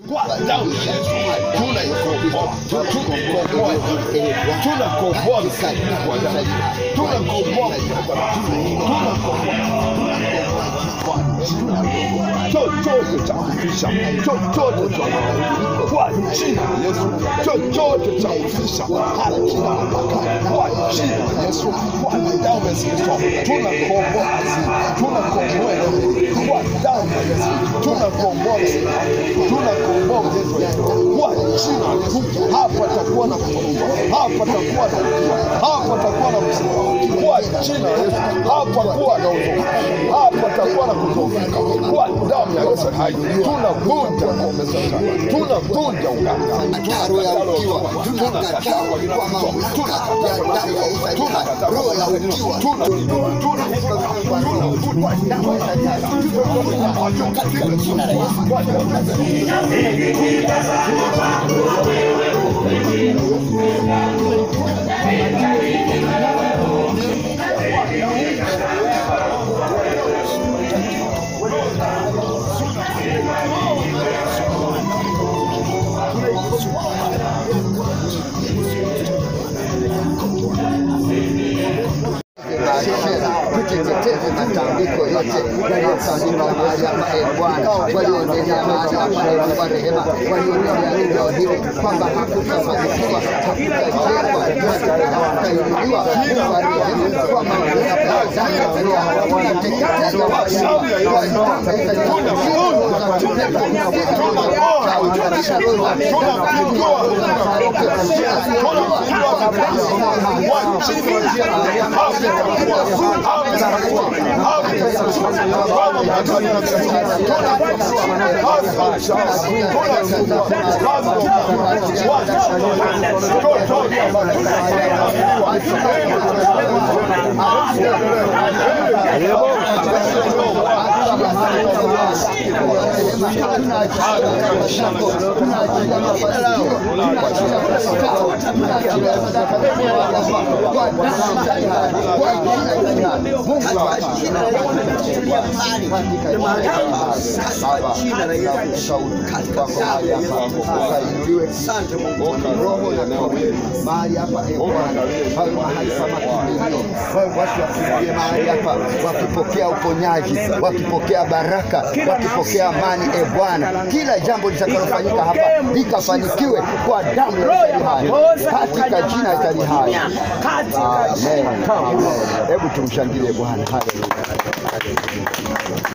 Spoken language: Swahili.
kwa damu ya Yesu. Tunakomboa kwa damu. Tunakomboa chochote cha kufisha, chochote cha kwa jina la Yesu, chochote cha kufisha kwa jina la Yesu, kwa damu ya Yesu. Tunakomboa kwa damu ya Yesu. Tunakomboa kwa jina la Yesu. Hapa takuwa na kukomboa, hapa takuwa na msiba kwa jina la Yesu. Hapa kuwa na uzoefu, hapa takuwa na kuzofika kwa damu ya Yesu. Hai tunavunja ngome za shetani, tunavunja uganga, tunakataa kwa mambo, tunakataa roho ya ukiwa, tuteketeze matambiko yote yaliyotandikwa mahali hapa Bwana, walioendelea mahali hapa kwa rehema, walioendelea leo hili kwamba hakutafanikiwa, hakutajenga, hakutainuliwa kwa rehema, kwa mamlaka ya Mungu, tunateketeza wakipokea uponyaji, wakipokea baraka, wakipokea amani Bwana. Kila jambo litakalofanyika hapa likafanikiwe kwa damu ya Yesu, katika jina la Yesu. Amen. Hebu tumshangilie Bwana. Haleluya.